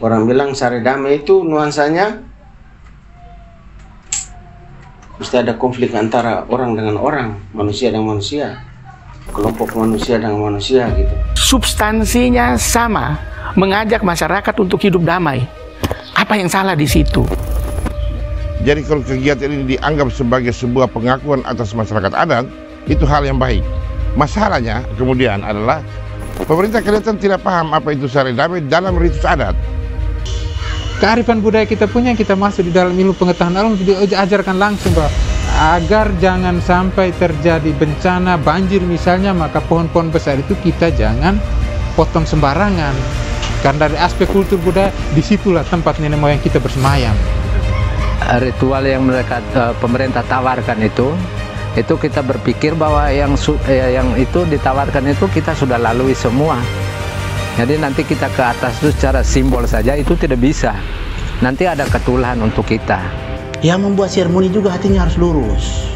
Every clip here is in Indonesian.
Orang bilang sare damai itu nuansanya mesti ada konflik antara orang dengan orang, manusia dengan manusia, kelompok manusia dengan manusia gitu. Substansinya sama, mengajak masyarakat untuk hidup damai. Apa yang salah di situ? Jadi kalau kegiatan ini dianggap sebagai sebuah pengakuan atas masyarakat adat, itu hal yang baik. Masalahnya kemudian adalah pemerintah kelihatan tidak paham apa itu sare damai dalam ritus adat. Kearifan budaya kita punya, kita masuk di dalam ilmu pengetahuan alam, diajarkan langsung bahwa agar jangan sampai terjadi bencana banjir misalnya, maka pohon-pohon besar itu kita jangan potong sembarangan. Karena dari aspek kultur budaya, disitulah tempat nenek moyang kita bersemayam. Ritual yang mereka pemerintah tawarkan itu kita berpikir bahwa yang itu ditawarkan itu kita sudah lalui semua. Jadi nanti kita ke atas itu secara simbol saja itu tidak bisa. Nanti ada ketulahan untuk kita. Yang membuat seremoni juga hatinya harus lurus.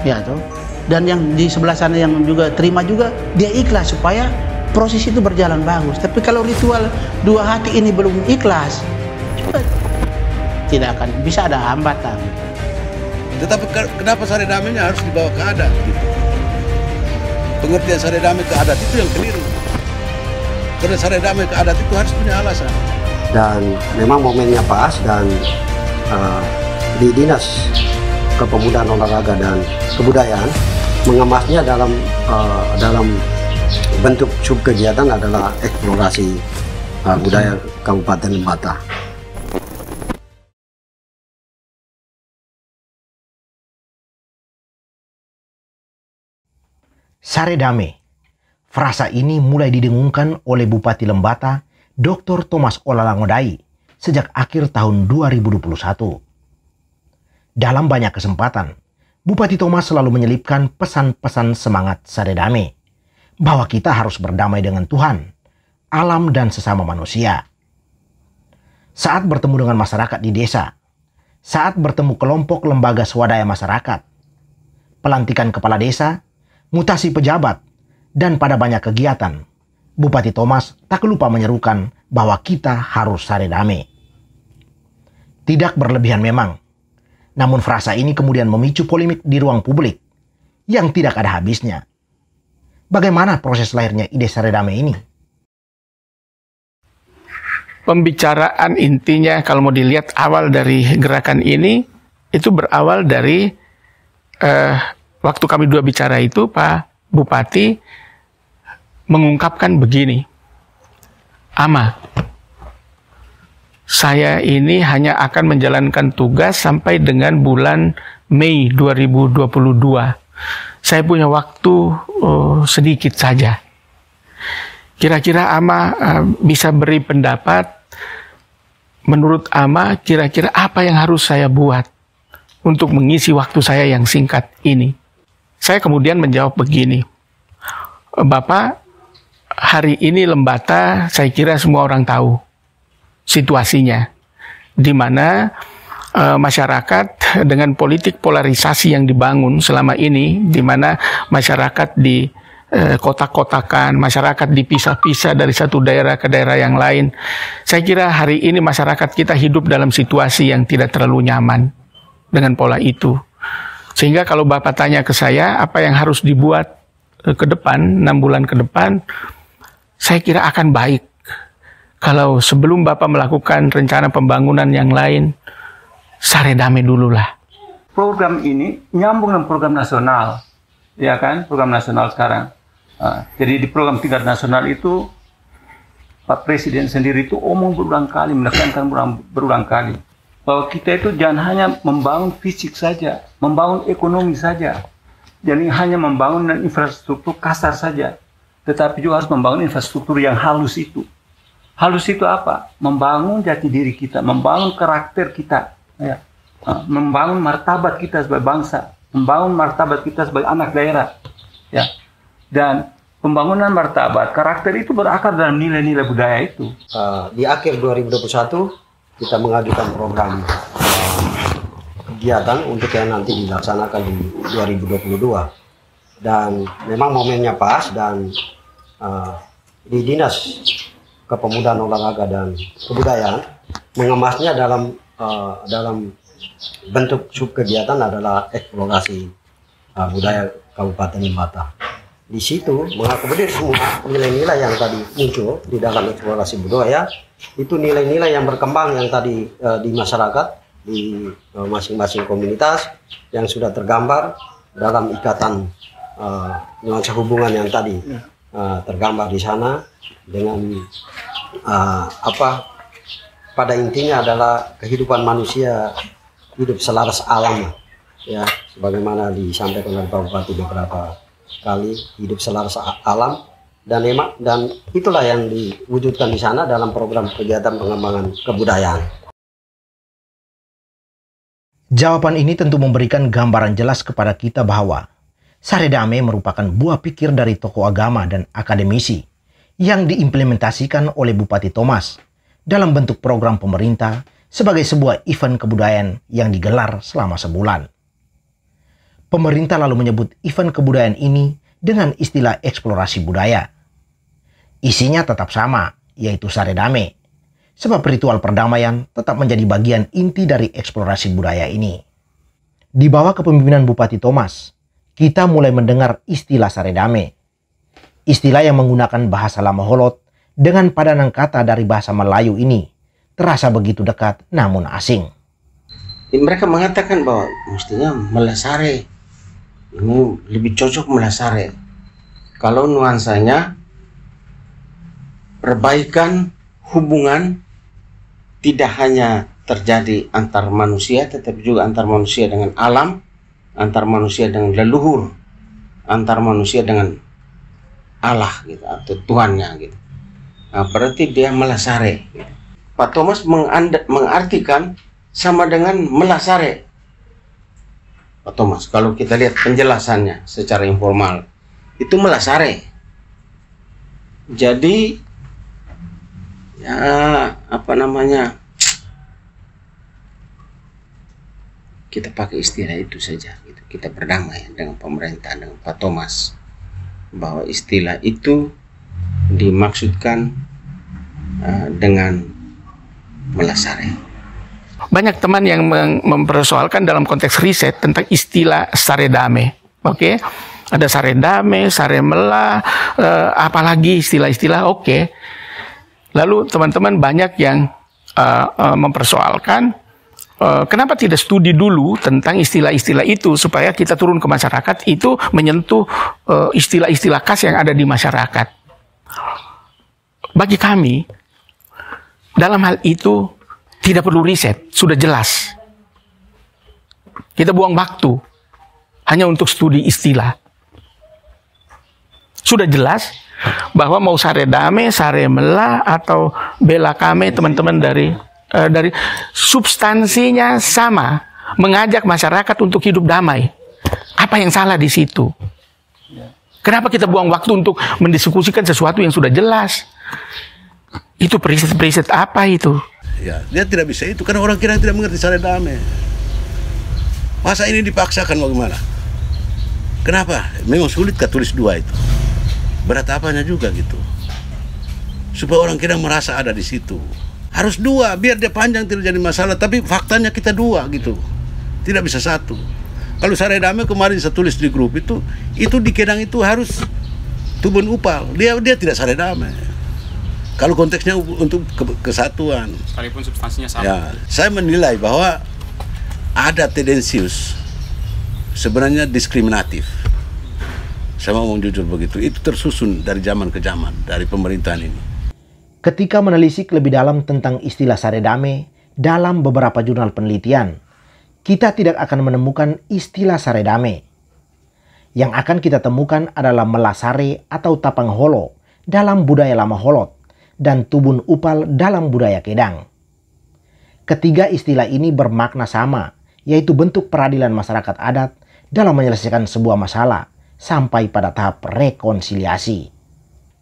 Ya toh. Dan yang di sebelah sana yang juga terima juga dia ikhlas supaya proses itu berjalan bagus. Tapi kalau ritual dua hati ini belum ikhlas, tidak akan bisa ada hambatan. Tetapi kenapa sare damainya harus dibawa ke adat? Gitu. Pengertian sare damai ke adat itu yang keliru. Karena sare damai ke adat itu harus punya alasan. Dan memang momennya pas dan di Dinas Kepemudaan Olahraga dan Kebudayaan mengemasnya dalam bentuk subkegiatan adalah eksplorasi budaya Kabupaten Lembata. Sare damai. Frasa ini mulai didengungkan oleh Bupati Lembata, Dr. Thomas Olalangodai, sejak akhir tahun 2021. Dalam banyak kesempatan, Bupati Thomas selalu menyelipkan pesan-pesan semangat sare damai, bahwa kita harus berdamai dengan Tuhan, alam dan sesama manusia. Saat bertemu dengan masyarakat di desa, saat bertemu kelompok lembaga swadaya masyarakat, pelantikan kepala desa, mutasi pejabat, dan pada banyak kegiatan, Bupati Thomas tak lupa menyerukan bahwa kita harus sare damai. Tidak berlebihan memang, namun frasa ini kemudian memicu polemik di ruang publik yang tidak ada habisnya. Bagaimana proses lahirnya ide sare damai ini? Pembicaraan intinya kalau mau dilihat awal dari gerakan ini, itu berawal dari waktu kami dua bicara itu, Pak Bupati mengungkapkan begini, Ama, saya ini hanya akan menjalankan tugas sampai dengan bulan Mei 2022. Saya punya waktu sedikit saja. Kira-kira Ama bisa beri pendapat, menurut Ama kira-kira apa yang harus saya buat untuk mengisi waktu saya yang singkat ini. Saya kemudian menjawab begini, Bapak, hari ini Lembata saya kira semua orang tahu situasinya, di mana masyarakat dengan politik polarisasi yang dibangun selama ini, di mana masyarakat di kotak-kotakan, masyarakat dipisah-pisah dari satu daerah ke daerah yang lain. Saya kira hari ini masyarakat kita hidup dalam situasi yang tidak terlalu nyaman dengan pola itu. Sehingga kalau Bapak tanya ke saya, apa yang harus dibuat ke depan, 6 bulan ke depan, saya kira akan baik kalau sebelum Bapak melakukan rencana pembangunan yang lain, sare damai dululah. Program ini nyambung dengan program nasional, ya kan? Program nasional sekarang. Jadi di program tingkat nasional itu, Pak Presiden sendiri itu omong berulang kali, menekankan berulang kali, bahwa kita itu jangan hanya membangun fisik saja, membangun ekonomi saja. Jadi hanya membangun infrastruktur kasar saja, tetapi juga harus membangun infrastruktur yang halus itu. Halus itu apa? Membangun jati diri kita, membangun karakter kita, ya. Membangun martabat kita sebagai bangsa, membangun martabat kita sebagai anak daerah, ya. Dan pembangunan martabat, karakter itu berakar dalam nilai-nilai budaya itu. Di akhir 2021 kita mengajukan program kegiatan untuk yang nanti dilaksanakan di 2022. Dan memang momennya pas, dan di Dinas Kepemudaan, Olahraga dan Kebudayaan mengemasnya dalam bentuk subkegiatan adalah eksplorasi budaya Kabupaten Limbata. Di situ mengakomodir semua nilai-nilai yang tadi muncul di dalam eksplorasi budaya, itu nilai-nilai yang berkembang yang tadi di masyarakat, di masing-masing komunitas yang sudah tergambar dalam ikatan nuansa hubungan yang tadi tergambar di sana dengan pada intinya adalah kehidupan manusia hidup selaras alam, ya, sebagaimana disampaikan oleh Pak Bupati beberapa kali, hidup selaras alam, dan itulah yang diwujudkan di sana dalam program kegiatan pengembangan kebudayaan. Jawaban ini tentu memberikan gambaran jelas kepada kita bahwa Saredame merupakan buah pikir dari tokoh agama dan akademisi yang diimplementasikan oleh Bupati Thomas dalam bentuk program pemerintah sebagai sebuah event kebudayaan yang digelar selama sebulan. Pemerintah lalu menyebut event kebudayaan ini dengan istilah eksplorasi budaya. Isinya tetap sama, yaitu Saredame, sebab ritual perdamaian tetap menjadi bagian inti dari eksplorasi budaya ini. Di bawah kepemimpinan Bupati Thomas, kita mulai mendengar istilah Saredame. Istilah yang menggunakan bahasa Lama Holot dengan padanan kata dari bahasa Melayu ini terasa begitu dekat namun asing. Mereka mengatakan bahwa mestinya Melasare, ini lebih cocok Melasare. Kalau nuansanya perbaikan hubungan tidak hanya terjadi antar manusia, tetapi juga antar manusia dengan alam, antar manusia dengan leluhur, antar manusia dengan Allah gitu, atau Tuhannya gitu. Nah, berarti dia Melasare gitu. Pak Thomas mengartikan sama dengan Melasare. Pak Thomas, kalau kita lihat penjelasannya secara informal, itu Melasare. Jadi ya apa namanya, kita pakai istilah itu saja gitu. Kita berdamai dengan pemerintah, dengan Pak Thomas, bahwa istilah itu dimaksudkan dengan Melasare. Banyak teman yang mempersoalkan dalam konteks riset tentang istilah Saredame. Oke, ada Saredame, Saremela, apalagi istilah-istilah. Oke. Lalu teman-teman banyak yang mempersoalkan kenapa tidak studi dulu tentang istilah-istilah itu supaya kita turun ke masyarakat itu menyentuh istilah-istilah khas yang ada di masyarakat. Bagi kami, dalam hal itu tidak perlu riset, sudah jelas. Kita buang waktu hanya untuk studi istilah. Sudah jelas bahwa mau Saredame, Saremela atau Belakame, teman-teman dari substansinya sama, mengajak masyarakat untuk hidup damai. Apa yang salah di situ? Kenapa kita buang waktu untuk mendiskusikan sesuatu yang sudah jelas? Itu periset apa itu? Ya, dia tidak bisa itu karena orang kira tidak mengerti Saredame. Masa ini dipaksakan bagaimana? Kenapa? Memang sulit tulis dua itu. Berat apanya juga gitu. Supaya orang kira merasa ada di situ. Harus dua, biar dia panjang tidak jadi masalah. Tapi faktanya kita dua gitu. Tidak bisa satu. Kalau Saredame kemarin saya tulis di grup itu di Kedang itu harus Tubun Upal. Dia tidak Saredame. Kalau konteksnya untuk kesatuan. Sekalipun substansinya sama. Ya, saya menilai bahwa ada tendensius, sebenarnya diskriminatif. Saya mau jujur begitu. Itu tersusun dari zaman ke zaman, dari pemerintahan ini. Ketika menelisik lebih dalam tentang istilah Saredame dalam beberapa jurnal penelitian, kita tidak akan menemukan istilah Saredame. Yang akan kita temukan adalah Melasare atau Tapang Holo dalam budaya Lama Holot dan Tubun Upal dalam budaya Kedang. Ketiga istilah ini bermakna sama, yaitu bentuk peradilan masyarakat adat dalam menyelesaikan sebuah masalah sampai pada tahap rekonsiliasi.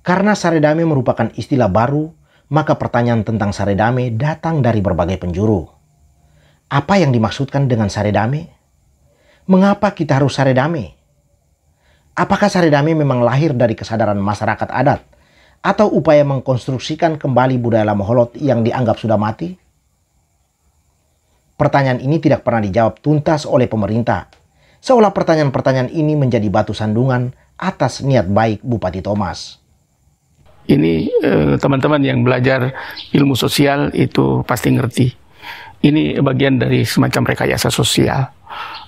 Karena Saredame merupakan istilah baru, maka pertanyaan tentang Saredame datang dari berbagai penjuru. Apa yang dimaksudkan dengan Saredame? Mengapa kita harus Saredame? Apakah Saredame memang lahir dari kesadaran masyarakat adat? atau upaya mengkonstruksikan kembali budaya lama Holot yang dianggap sudah mati? Pertanyaan ini tidak pernah dijawab tuntas oleh pemerintah, seolah pertanyaan-pertanyaan ini menjadi batu sandungan atas niat baik Bupati Thomas. Ini teman-teman yang belajar ilmu sosial itu pasti ngerti. Ini bagian dari semacam rekayasa sosial.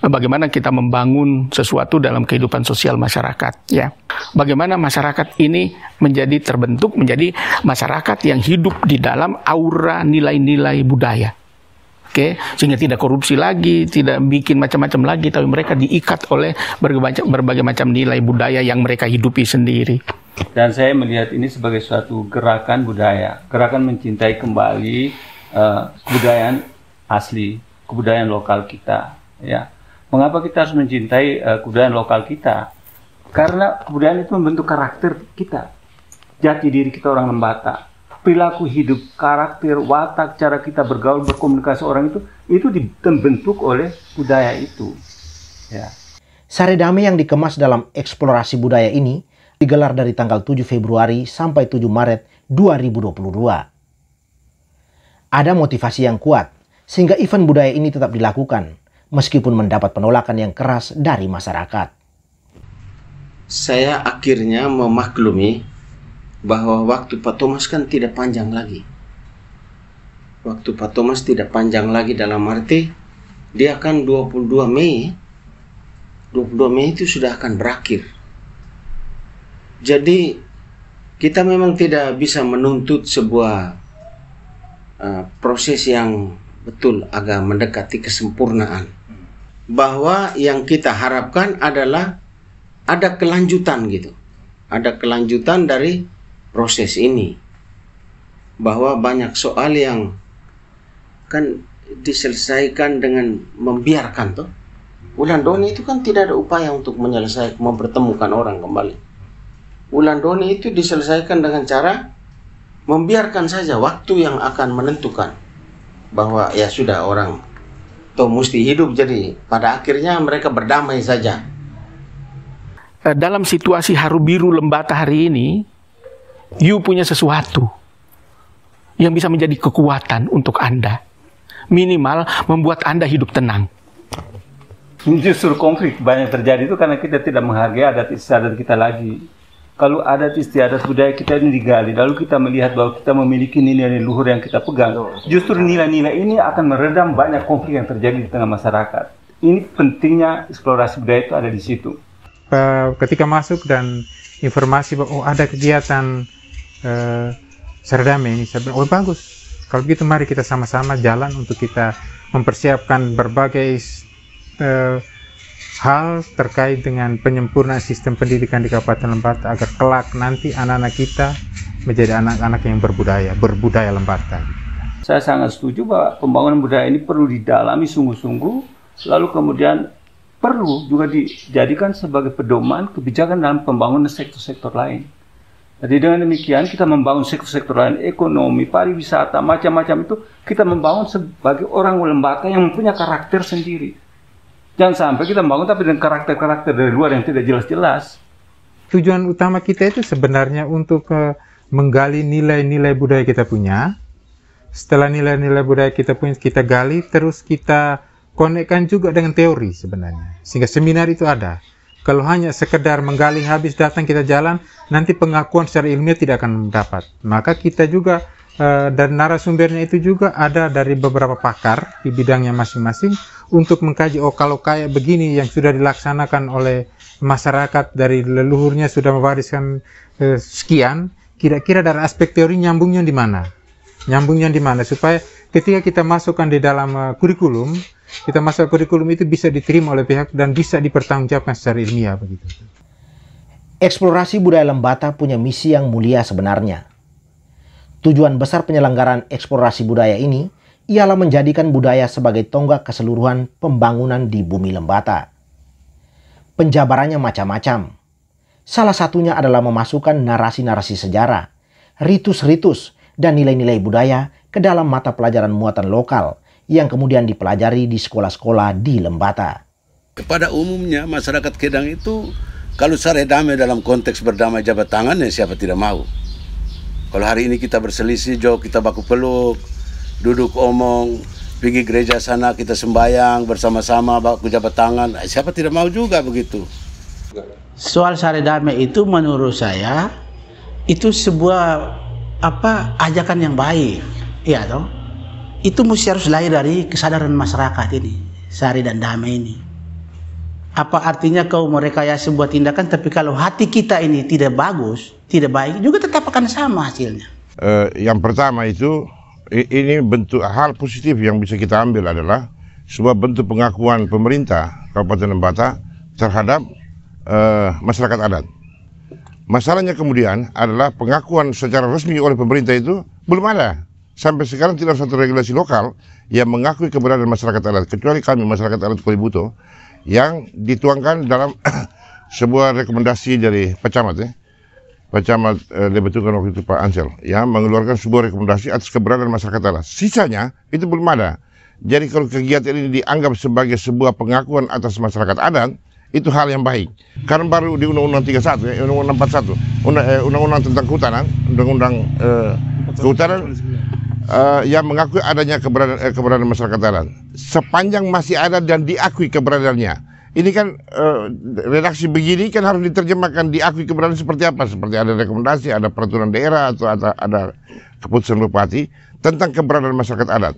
Bagaimana kita membangun sesuatu dalam kehidupan sosial masyarakat, ya. Bagaimana masyarakat ini menjadi terbentuk menjadi masyarakat yang hidup di dalam aura nilai-nilai budaya. Oke, sehingga tidak korupsi lagi, tidak bikin macam-macam lagi, tapi mereka diikat oleh berbagai macam nilai budaya yang mereka hidupi sendiri. Dan saya melihat ini sebagai suatu gerakan budaya, gerakan mencintai kembali kebudayaan asli, kebudayaan lokal kita. Ya, mengapa kita harus mencintai kebudayaan lokal kita? Karena kebudayaan itu membentuk karakter kita, jati diri kita orang Lembata, perilaku hidup, karakter, watak, cara kita bergaul, berkomunikasi orang itu dibentuk oleh budaya itu. Ya. Sare Damai yang dikemas dalam eksplorasi budaya ini digelar dari tanggal 7 Februari sampai 7 Maret 2022. Ada motivasi yang kuat sehingga event budaya ini tetap dilakukan, meskipun mendapat penolakan yang keras dari masyarakat. Saya akhirnya memaklumi bahwa waktu Pak Thomas kan tidak panjang lagi. Waktu Pak Thomas tidak panjang lagi dalam arti dia akan 22 Mei. 22 Mei itu sudah akan berakhir. Jadi kita memang tidak bisa menuntut sebuah proses yang betul agak mendekati kesempurnaan. Bahwa yang kita harapkan adalah ada kelanjutan gitu. Ada kelanjutan dari proses ini. Bahwa banyak soal yang kan diselesaikan dengan membiarkan tuh. Wulandoni itu kan tidak ada upaya untuk menyelesaikan, mempertemukan orang kembali. Wulandoni itu diselesaikan dengan cara membiarkan saja waktu yang akan menentukan bahwa ya sudah orang tuh mesti hidup, jadi pada akhirnya mereka berdamai saja. Dalam situasi haru biru Lembata hari ini, you punya sesuatu yang bisa menjadi kekuatan untuk Anda. Minimal membuat Anda hidup tenang. Justru konflik banyak terjadi itu karena kita tidak menghargai adat istiadat kita lagi. Kalau adat istiadat budaya kita ini digali, lalu kita melihat bahwa kita memiliki nilai-nilai luhur yang kita pegang, justru nilai-nilai ini akan meredam banyak konflik yang terjadi di tengah masyarakat. Ini pentingnya eksplorasi budaya itu ada di situ. Ketika masuk dan informasi bahwa ada kegiatan Sare Damai ini, saya bilang, oh bagus. Kalau begitu mari kita sama-sama jalan untuk kita mempersiapkan berbagai hal terkait dengan penyempurnaan sistem pendidikan di Kabupaten Lembata agar kelak nanti anak-anak kita menjadi anak-anak yang berbudaya Lembata. Saya sangat setuju bahwa pembangunan budaya ini perlu didalami sungguh-sungguh, lalu kemudian perlu juga dijadikan sebagai pedoman kebijakan dalam pembangunan sektor-sektor lain. Jadi dengan demikian kita membangun sektor-sektor lain, ekonomi, pariwisata, macam-macam itu kita membangun sebagai orang Lembata yang mempunyai karakter sendiri. Jangan sampai kita membangun tapi dengan karakter-karakter dari luar yang tidak jelas-jelas. Tujuan utama kita itu sebenarnya untuk menggali nilai-nilai budaya kita punya. Setelah nilai-nilai budaya kita punya, kita gali, terus kita konekkan juga dengan teori sebenarnya. Sehingga seminar itu ada. Kalau hanya sekedar menggali habis datang kita jalan, nanti pengakuan secara ilmiah tidak akan mendapat. Maka kita juga dan narasumbernya itu juga ada dari beberapa pakar di bidangnya masing-masing untuk mengkaji, oh kalau kayak begini yang sudah dilaksanakan oleh masyarakat dari leluhurnya sudah mewariskan sekian, kira-kira dari aspek teori nyambungnya di mana? Nyambungnya di mana supaya ketika kita masukkan di dalam kurikulum, kita masuk kurikulum itu bisa diterima oleh pihak dan bisa dipertanggungjawabkan secara ilmiah begitu. Eksplorasi budaya Lembata punya misi yang mulia sebenarnya. Tujuan besar penyelenggaraan eksplorasi budaya ini ialah menjadikan budaya sebagai tonggak keseluruhan pembangunan di bumi Lembata. Penjabarannya macam-macam. Salah satunya adalah memasukkan narasi-narasi sejarah, ritus-ritus, dan nilai-nilai budaya ke dalam mata pelajaran muatan lokal yang kemudian dipelajari di sekolah-sekolah di Lembata. Pada umumnya masyarakat Kedang itu kalau Sare Damai dalam konteks berdamai jabat tangan ya siapa tidak mau. Kalau hari ini kita berselisih, kita baku peluk, duduk omong, pergi gereja sana kita sembahyang bersama-sama, baku jabat tangan. Siapa tidak mau juga begitu? Soal sare damai itu menurut saya itu sebuah ajakan yang baik, ya toh. Itu mesti harus lahir dari kesadaran masyarakat ini, sare dan damai ini. Apa artinya kau merekayasa sebuah tindakan, tapi kalau hati kita ini tidak bagus, tidak baik, juga tetap akan sama hasilnya. Yang pertama itu, ini bentuk hal positif yang bisa kita ambil adalah sebuah bentuk pengakuan pemerintah Kabupaten Lembata terhadap masyarakat adat. Masalahnya kemudian adalah pengakuan secara resmi oleh pemerintah itu belum ada. Sampai sekarang tidak ada satu regulasi lokal yang mengakui keberadaan masyarakat adat, kecuali kami masyarakat adat Kolibuto, yang dituangkan dalam sebuah rekomendasi dari Pacamat, Pacamat dibentukkan waktu itu Pak Ansel, yang mengeluarkan sebuah rekomendasi atas keberadaan masyarakat adat. Sisanya itu belum ada. Jadi kalau kegiatan ini dianggap sebagai sebuah pengakuan atas masyarakat adat, itu hal yang baik. Karena baru di Undang-Undang 31, Undang-Undang 41, Undang-Undang tentang kehutanan, Undang-Undang kehutanan, yang mengakui adanya keberadaan masyarakat adat. Sepanjang masih ada dan diakui keberadaannya. Ini kan redaksi begini kan harus diterjemahkan, diakui keberadaan seperti apa? Seperti ada rekomendasi, ada peraturan daerah, atau ada keputusan bupati tentang keberadaan masyarakat adat.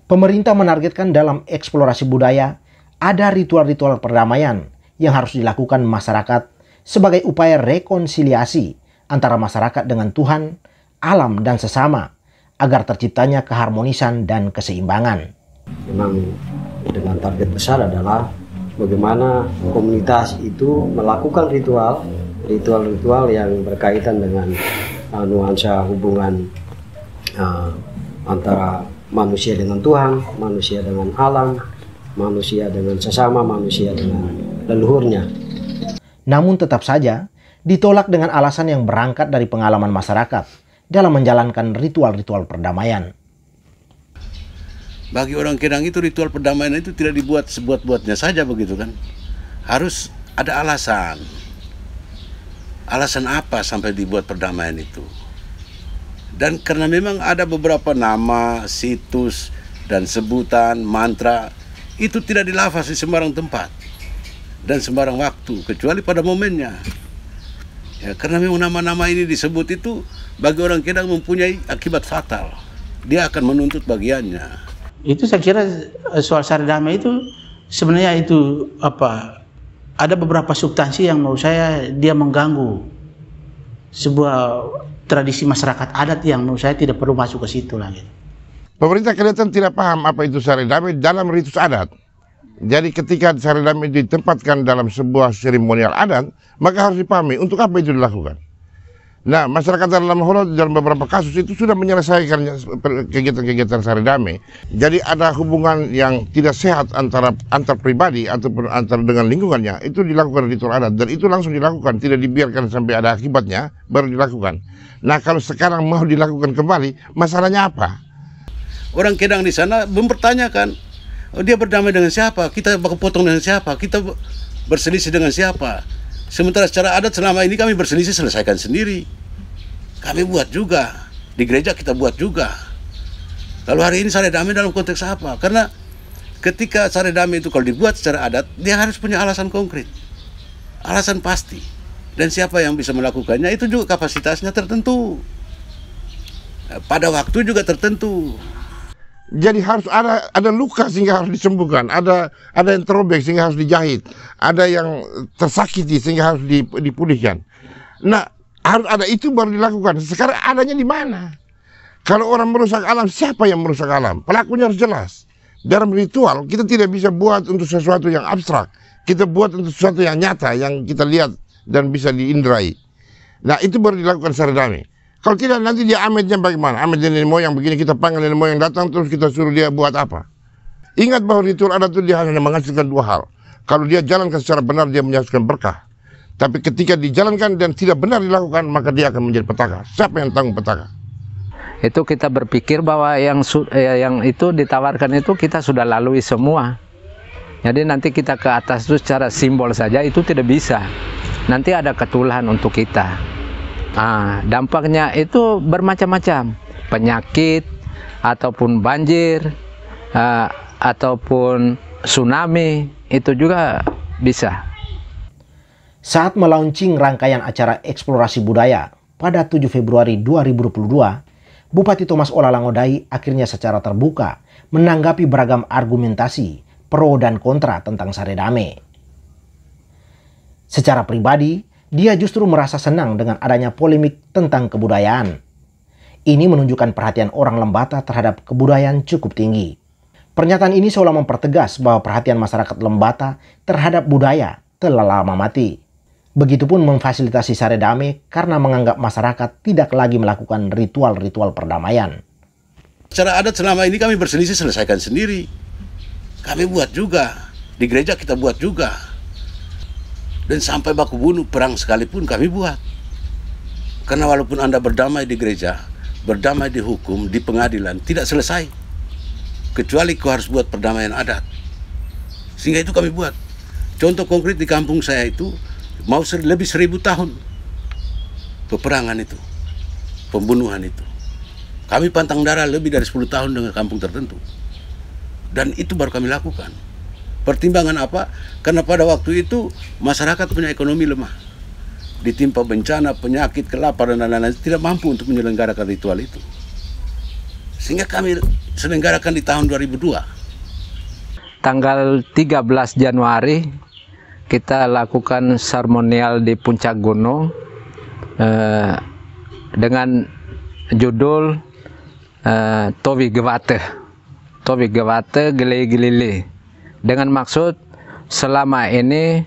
Pemerintah menargetkan dalam eksplorasi budaya ada ritual-ritual perdamaian yang harus dilakukan masyarakat sebagai upaya rekonsiliasi antara masyarakat dengan Tuhan, alam, dan sesama, agar terciptanya keharmonisan dan keseimbangan. Memang dengan target besar adalah bagaimana komunitas itu melakukan ritual-ritual yang berkaitan dengan nuansa hubungan antara manusia dengan Tuhan, manusia dengan alam, manusia dengan sesama, manusia dengan leluhurnya. Namun tetap saja ditolak dengan alasan yang berangkat dari pengalaman masyarakat dalam menjalankan ritual-ritual perdamaian. Bagi orang Kedang itu ritual perdamaian itu tidak dibuat sebuat-buatnya saja begitu kan. Harus ada alasan. Alasan apa sampai dibuat perdamaian itu? Dan karena memang ada beberapa nama, situs, dan sebutan, mantra, itu tidak dilafaz di sembarang tempat dan sembarang waktu, kecuali pada momennya. Ya, karena memang nama-nama ini disebut itu bagi orang Kedang mempunyai akibat fatal. Dia akan menuntut bagiannya. Itu saya kira soal sare damai itu sebenarnya itu ada beberapa substansi yang menurut saya dia mengganggu sebuah tradisi masyarakat adat yang menurut saya tidak perlu masuk ke situ lagi. Pemerintah kelihatan tidak paham apa itu sare damai dalam ritus adat. Jadi ketika sare damai ditempatkan dalam sebuah seremonial adat, maka harus dipahami untuk apa itu dilakukan. Nah, masyarakat dalam Holo dalam beberapa kasus itu sudah menyelesaikan kegiatan-kegiatan sare damai. Jadi ada hubungan yang tidak sehat antar pribadi ataupun antar dengan lingkungannya, itu dilakukan ritual adat dan itu langsung dilakukan, tidak dibiarkan sampai ada akibatnya baru dilakukan. Nah, kalau sekarang mau dilakukan kembali, masalahnya apa? Orang Kedang di sana mempertanyakan, dia berdamai dengan siapa? Kita baku potong dengan siapa? Kita berselisih dengan siapa? Sementara secara adat selama ini kami berselisih selesaikan sendiri. Kami buat juga. Di gereja kita buat juga. Lalu hari ini sare damai dalam konteks apa? Karena ketika sare damai itu kalau dibuat secara adat, dia harus punya alasan konkret. Alasan pasti. Dan siapa yang bisa melakukannya itu juga kapasitasnya tertentu. Pada waktu juga tertentu. Jadi harus ada luka sehingga harus disembuhkan, ada yang terobek sehingga harus dijahit, ada yang tersakiti sehingga harus dipulihkan. Nah, harus ada itu baru dilakukan. Sekarang adanya di mana? Kalau orang merusak alam, siapa yang merusak alam? Pelakunya harus jelas. Dalam ritual kita tidak bisa buat untuk sesuatu yang abstrak. Kita buat untuk sesuatu yang nyata, yang kita lihat dan bisa diindrai. Nah, itu baru dilakukan sare damai. Kalau tidak nanti dia ametnya bagaimana? Amet nenek moyang begini, kita panggil nenek moyang datang terus kita suruh dia buat apa? Ingat bahwa ritual adat itu dia hanya menghasilkan dua hal. Kalau dia jalankan secara benar dia menghasilkan berkah. Tapi ketika dijalankan dan tidak benar dilakukan maka dia akan menjadi petaka. Siapa yang tanggung petaka? Itu kita berpikir bahwa yang itu ditawarkan itu kita sudah lalui semua. Jadi nanti kita ke atas itu secara simbol saja itu tidak bisa. Nanti ada ketulahan untuk kita. Dampaknya itu bermacam-macam, penyakit, ataupun banjir, ataupun tsunami, itu juga bisa. Saat melaunching rangkaian acara eksplorasi budaya pada 7 Februari 2022, Bupati Thomas Olalangodai akhirnya secara terbuka menanggapi beragam argumentasi pro dan kontra tentang Saredame. Secara pribadi, dia justru merasa senang dengan adanya polemik tentang kebudayaan. Ini menunjukkan perhatian orang Lembata terhadap kebudayaan cukup tinggi. Pernyataan ini seolah mempertegas bahwa perhatian masyarakat Lembata terhadap budaya telah lama mati. Begitupun memfasilitasi Saredame karena menganggap masyarakat tidak lagi melakukan ritual-ritual perdamaian. Secara adat selama ini kami berselisih selesaikan sendiri. Kami buat juga. Di gereja kita buat juga. Dan sampai baku bunuh perang sekalipun kami buat. Karena walaupun Anda berdamai di gereja, berdamai di hukum, di pengadilan, tidak selesai. Kecuali kau harus buat perdamaian adat. Sehingga itu kami buat. Contoh konkret di kampung saya itu, mau lebih 1000 tahun peperangan itu, pembunuhan itu. Kami pantang darah lebih dari 10 tahun dengan kampung tertentu. Dan itu baru kami lakukan. Pertimbangan apa? Karena pada waktu itu masyarakat punya ekonomi lemah. Ditimpa bencana, penyakit, kelaparan, dan lain-lain, tidak mampu untuk menyelenggarakan ritual itu. Sehingga kami selenggarakan di tahun 2002. Tanggal 13 Januari kita lakukan seremonial di puncak gunung dengan judul Towi Gewate Gele-Gelele, dengan maksud selama ini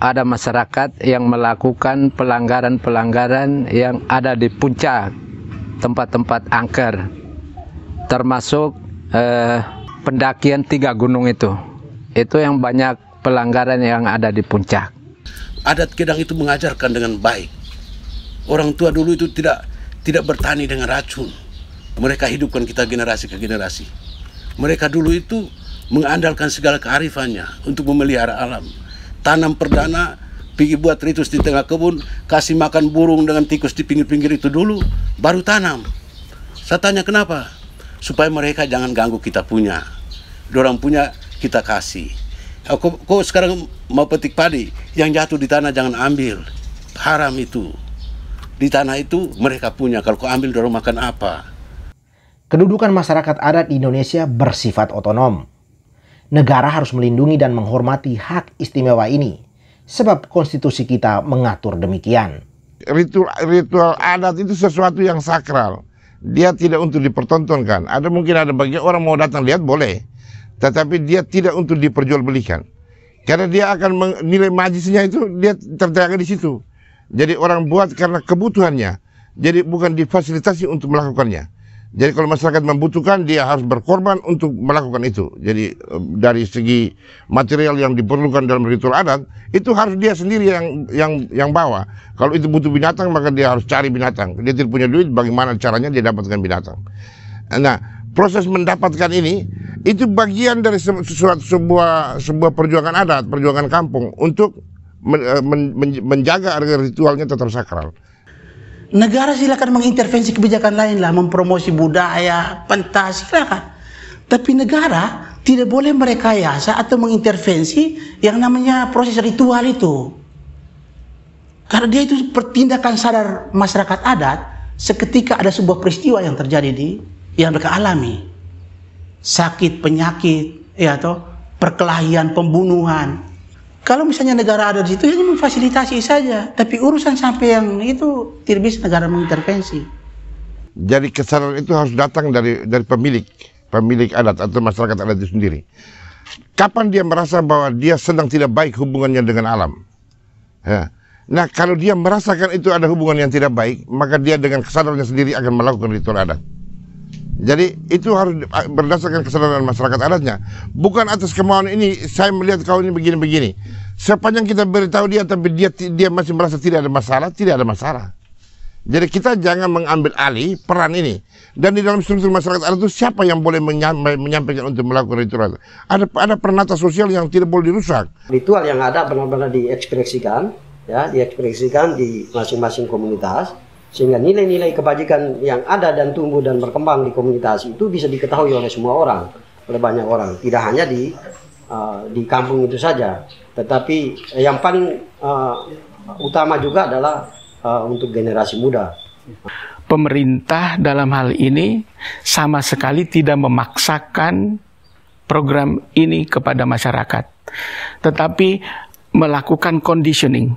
ada masyarakat yang melakukan pelanggaran-pelanggaran yang ada di puncak tempat-tempat angker, termasuk pendakian 3 gunung itu yang banyak pelanggaran yang ada di puncak. Adat Kedang itu mengajarkan dengan baik. Orang tua dulu itu tidak bertani dengan racun. Mereka hidupkan kita generasi ke generasi. Mereka dulu itu mengandalkan segala kearifannya untuk memelihara alam. Tanam perdana, pergi buat ritus di tengah kebun, kasih makan burung dengan tikus di pinggir-pinggir itu dulu, baru tanam. Saya tanya kenapa? Supaya mereka jangan ganggu kita punya. Dorang punya, kita kasih. Kau sekarang mau petik padi, yang jatuh di tanah jangan ambil. Haram itu. Di tanah itu mereka punya, kalau kau ambil dorang makan apa? Kedudukan masyarakat adat di Indonesia bersifat otonom. Negara harus melindungi dan menghormati hak istimewa ini, sebab konstitusi kita mengatur demikian. Ritual adat itu sesuatu yang sakral. Dia tidak untuk dipertontonkan. Mungkin ada bagi orang mau datang lihat boleh, tetapi dia tidak untuk diperjualbelikan. Karena dia akan nilai majisnya itu dia terjaga di situ. Jadi orang buat karena kebutuhannya. Jadi bukan difasilitasi untuk melakukannya. Jadi kalau masyarakat membutuhkan, dia harus berkorban untuk melakukan itu. Jadi dari segi material yang diperlukan dalam ritual adat, itu harus dia sendiri yang bawa. Kalau itu butuh binatang, maka dia harus cari binatang. Dia tidak punya duit, bagaimana caranya dia dapatkan binatang. Nah, proses mendapatkan ini, itu bagian dari sebuah perjuangan adat, perjuangan kampung, untuk menjaga agar ritualnya tetap sakral. Negara silakan mengintervensi kebijakan lain lah, mempromosi budaya, pentas, silakan. Tapi negara tidak boleh merekayasa atau mengintervensi yang namanya proses ritual itu. Karena dia itu pertindakan sadar masyarakat adat seketika ada sebuah peristiwa yang terjadi yang mereka alami. Sakit, penyakit, ya toh, perkelahian, pembunuhan. Kalau misalnya negara ada di situ, hanya memfasilitasi saja. Tapi urusan sampai yang itu tidak bisa negara mengintervensi. Jadi kesadaran itu harus datang dari pemilik adat atau masyarakat adat itu sendiri. Kapan dia merasa bahwa dia sedang tidak baik hubungannya dengan alam? Ya. Nah, kalau dia merasakan itu ada hubungan yang tidak baik, maka dia dengan kesadarannya sendiri akan melakukan ritual adat. Jadi itu harus berdasarkan kesadaran masyarakat adatnya. Bukan atas kemauan ini, saya melihat kau ini begini-begini. Sepanjang kita beritahu dia, tapi dia masih merasa tidak ada masalah, tidak ada masalah. Jadi kita jangan mengambil alih peran ini. Dan di dalam struktur masyarakat adat itu siapa yang boleh menyampaikan untuk melakukan ritual? Ada peranata sosial yang tidak boleh dirusak. Ritual yang ada benar-benar diekspresikan ya diekspresikan di masing-masing komunitas, sehingga nilai-nilai kebajikan yang ada dan tumbuh dan berkembang di komunitas itu bisa diketahui oleh semua orang, oleh banyak orang, tidak hanya di kampung itu saja, tetapi yang paling utama juga adalah untuk generasi muda. Pemerintah dalam hal ini sama sekali tidak memaksakan program ini kepada masyarakat, tetapi melakukan conditioning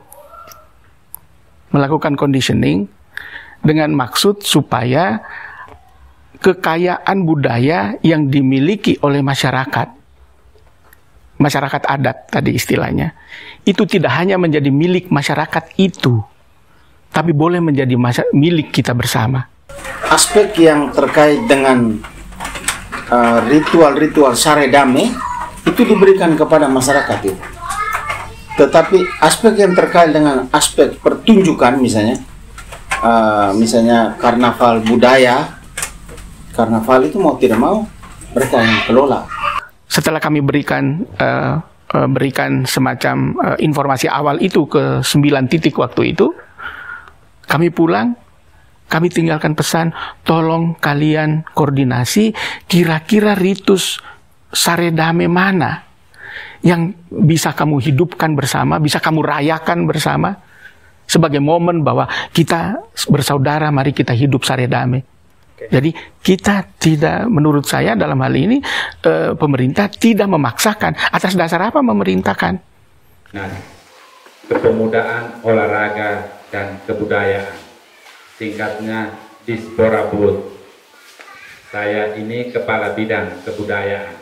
dengan maksud supaya kekayaan budaya yang dimiliki oleh masyarakat adat tadi istilahnya, itu tidak hanya menjadi milik masyarakat itu, tapi boleh menjadi milik kita bersama. Aspek yang terkait dengan ritual-ritual Saredame itu diberikan kepada masyarakat itu. Tetapi aspek yang terkait dengan aspek pertunjukan misalnya karnaval budaya, karnaval itu mau tidak mau mereka yang kelola. Setelah kami berikan semacam informasi awal itu ke 9 titik waktu itu, kami pulang, kami tinggalkan pesan, tolong kalian koordinasi kira-kira ritus Saredame mana yang bisa kamu hidupkan bersama, bisa kamu rayakan bersama, sebagai momen bahwa kita bersaudara, mari kita hidup Saredame. Jadi kita tidak, menurut saya dalam hal ini, pemerintah tidak memaksakan. Atas dasar apa memerintahkan? Nah, kepemudaan, olahraga, dan kebudayaan, singkatnya Disborabud. Saya ini kepala bidang kebudayaan.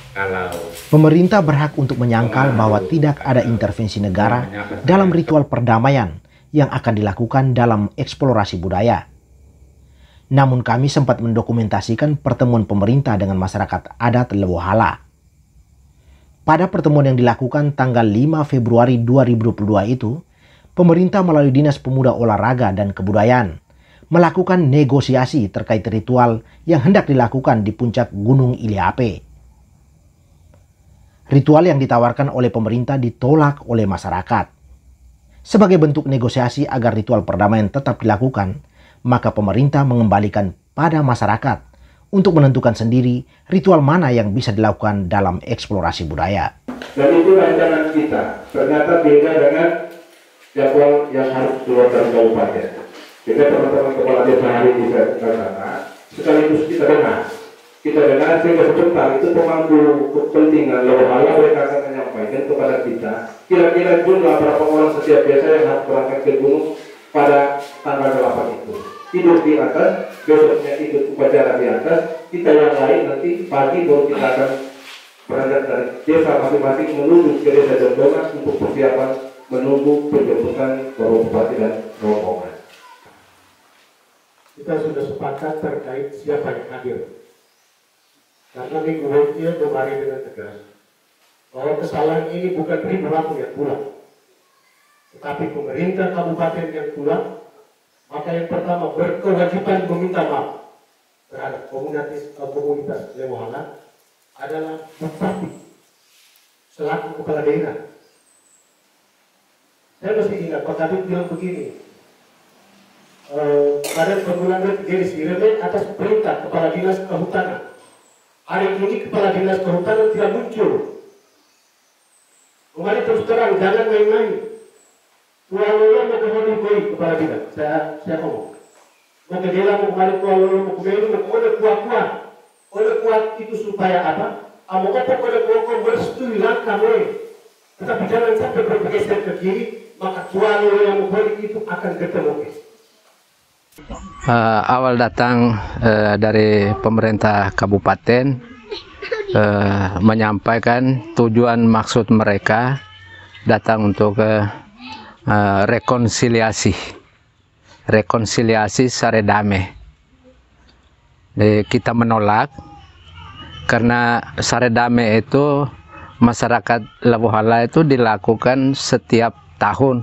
Kalau pemerintah berhak untuk menyangkal bahwa tidak ada intervensi negara dalam ritual perdamaian yang akan dilakukan dalam eksplorasi budaya. Namun kami sempat mendokumentasikan pertemuan pemerintah dengan masyarakat adat Lebohala. Pada pertemuan yang dilakukan tanggal 5 Februari 2022 itu, pemerintah melalui Dinas Pemuda Olahraga dan Kebudayaan melakukan negosiasi terkait ritual yang hendak dilakukan di puncak Gunung Iliape. Ritual yang ditawarkan oleh pemerintah ditolak oleh masyarakat. Sebagai bentuk negosiasi agar ritual perdamaian tetap dilakukan, maka pemerintah mengembalikan pada masyarakat untuk menentukan sendiri ritual mana yang bisa dilakukan dalam eksplorasi budaya. Dan itu rancangan kita, ternyata beda dengan jadwal yang harus keluar dari kabupaten. Jadi teman-teman kepala desa hari di sana, sekaligus kita dengar sehingga sebentar itu pemangku kepentingan Lebohala mereka akan menyampaikan kepada kita kira-kira jumlah berapa orang setiap desa yang harus berangkat ke gunung pada tanggal 8 itu. Tidur di atas, besoknya ikut upacara di atas, kita yang lain nanti pagi baru kita akan berangkat dari desa masing-masing menuju ke desa Jondongan untuk persiapan menunggu penjemputan Bapak Bupati dan rombongan. Kita sudah sepakat terkait siapa yang hadir. Karena minggu lalu kemarin dengan tegas bahwa kesalahan ini bukan perilaku yang pulang, tetapi pemerintah kabupaten yang pulang. Maka yang pertama berkewajiban meminta maaf terhadap komunitas Lebohala adalah bupati selaku kepala daerah. Saya masih ingat Pak Kadip bilang begini, Badan Penanggulangan Jenis Direme atas perintah Kepala Dinas Kehutanan. Hari ini Kepala Dinas Kehutanan tidak muncul. Kemarin terus terang, jangan main-main. Kuala mau kembali koi Kepala Dinas, saya ngomong. Mau kedela mau kembali Kuala mau kembali mau kembali kuat-kuat. Oleh kuat itu supaya apa? Amo apa pada kuat bersetui langkah mulai. Tetapi jangan sampai bergeser ke kiri, maka Kuala yang mau kembali itu akan ketemu. Awal datang dari pemerintah kabupaten menyampaikan tujuan maksud mereka datang untuk rekonsiliasi Saredame. Kita menolak karena Saredame itu masyarakat Lebohala itu dilakukan setiap tahun.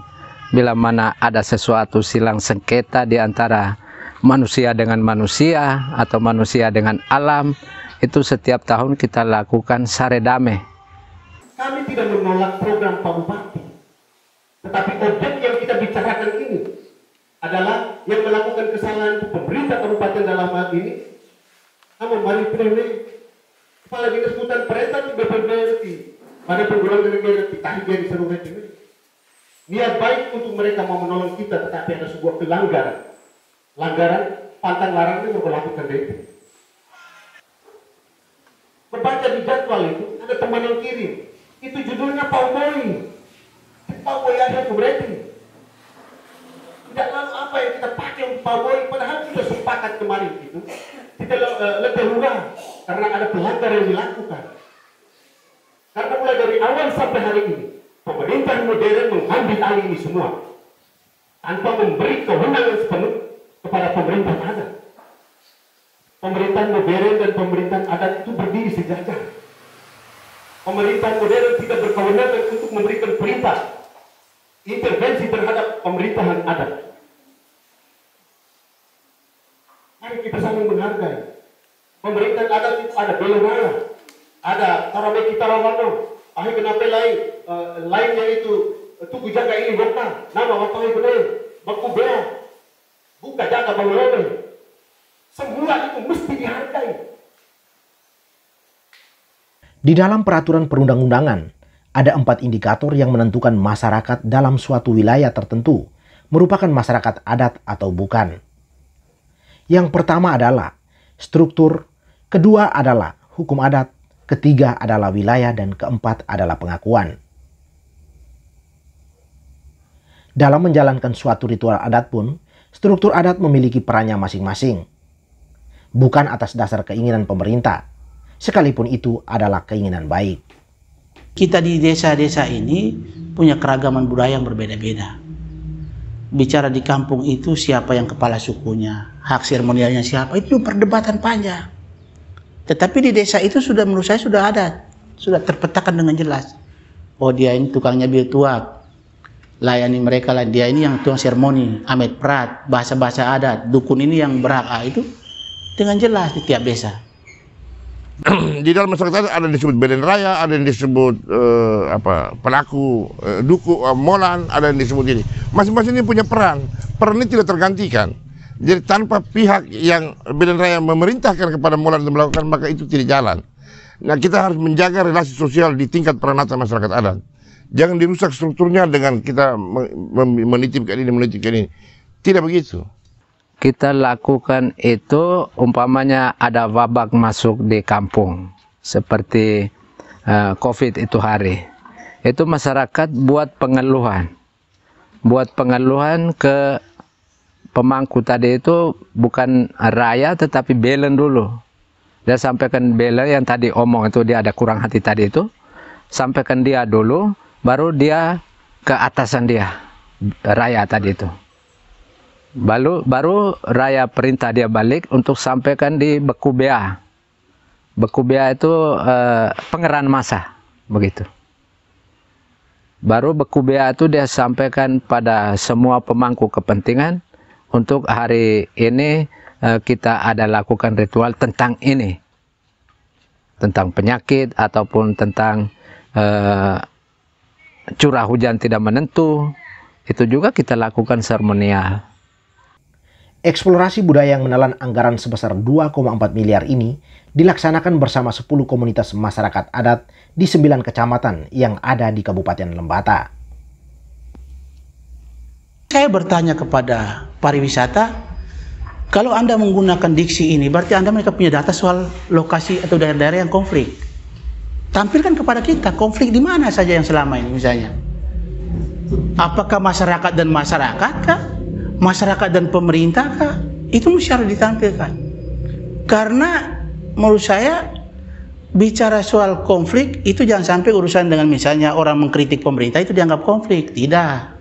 Bila mana ada sesuatu silang sengketa di antara manusia dengan manusia atau manusia dengan alam, itu setiap tahun kita lakukan Saredame. Kami tidak menolak program Pak Bupati, Tetapi objek yang kita bicarakan ini adalah yang melakukan kesalahan itu pemerintah kabupaten dalam hal ini. Namun mari pilih kepala dinas hutan perintah itu BPBRT, pada penggolongan negara kita di seluruh ini. Niat baik untuk mereka mau menolong kita, tetapi ada sebuah pelanggaran. Pelanggaran pantang larang itu melakukan DP. Membaca di jadwal itu ada teman yang kirim. Itu judulnya Paumoi. Paumoi ada berarti. Tidak lalu apa yang kita pakai untuk Paumoi, padahal sudah sepakat kemarin itu. Kita lebih murah karena ada pelanggaran yang dilakukan. Karena mulai dari awal sampai hari ini, pemerintah modern mengambil alih ini semua tanpa memberi kewenangan sepenuh kepada pemerintah adat. Pemerintahan modern dan pemerintahan adat itu berdiri sejajar. Pemerintahan modern tidak berkewenangan untuk memberikan perintah intervensi terhadap pemerintahan adat. Mari kita saling menghargai. Pemerintahan adat itu ada bela raya, ada Tarameki Tarawano, ahi kenapa lainnya itu tugu jaga ini lokal, nama wapahi benar, baku bea, buka jaga bangunan. Semua itu mesti dihargai. Di dalam peraturan perundang-undangan, ada 4 indikator yang menentukan masyarakat dalam suatu wilayah tertentu merupakan masyarakat adat atau bukan. Yang pertama adalah struktur, kedua adalah hukum adat, ketiga adalah wilayah, dan keempat adalah pengakuan. Dalam menjalankan suatu ritual adat pun, struktur adat memiliki perannya masing-masing. Bukan atas dasar keinginan pemerintah, sekalipun itu adalah keinginan baik. Kita di desa-desa ini punya keragaman budaya yang berbeda-beda. Bicara di kampung itu siapa yang kepala sukunya, hak seremonialnya siapa, itu perdebatan panjang. Tetapi di desa itu sudah menurut saya sudah ada, sudah terpetakan dengan jelas. Oh dia ini tukangnya biltuak, layani mereka lah, dia ini yang tukang seremoni, amet prat, bahasa-bahasa adat, dukun ini yang berhak, itu dengan jelas di tiap desa. Di dalam masyarakat ada yang disebut belen raya, ada yang disebut pelaku duku molan, ada yang disebut ini. Masing-masing ini punya peran. Peran ini tidak tergantikan. Jadi tanpa pihak yang belen raya memerintahkan kepada molan untuk melakukan, maka itu tidak jalan. Nah, kita harus menjaga relasi sosial di tingkat peranatan masyarakat adat. Jangan dirusak strukturnya dengan kita menitipkan ini. Tidak begitu. Kita lakukan itu umpamanya ada wabak masuk di kampung seperti COVID itu hari. Itu masyarakat buat pengeluhan ke pemangku tadi itu, bukan raya tetapi belen dulu. Dia sampaikan belen yang tadi omong itu, dia ada kurang hati tadi itu, sampaikan dia dulu, baru dia ke atasan dia, raya tadi itu. Baru raya perintah dia balik untuk sampaikan di beku bea. Beku bea itu pengerahan massa, begitu. Baru beku bea itu dia sampaikan pada semua pemangku kepentingan, untuk hari ini kita ada lakukan ritual tentang ini. Tentang penyakit ataupun tentang curah hujan tidak menentu, itu juga kita lakukan seremonial. Eksplorasi budaya yang menelan anggaran sebesar 2,4 miliar ini dilaksanakan bersama 10 komunitas masyarakat adat di 9 kecamatan yang ada di Kabupaten Lembata. Saya bertanya kepada pariwisata, kalau Anda menggunakan diksi ini, berarti Anda mereka punya data soal lokasi atau daerah-daerah yang konflik. Tampilkan kepada kita konflik di mana saja yang selama ini misalnya. Apakah masyarakat dan masyarakat kah? Masyarakat dan pemerintah kah? Itu mesti harus ditampilkan. Karena menurut saya bicara soal konflik itu jangan sampai urusan dengan misalnya orang mengkritik pemerintah itu dianggap konflik. Tidak.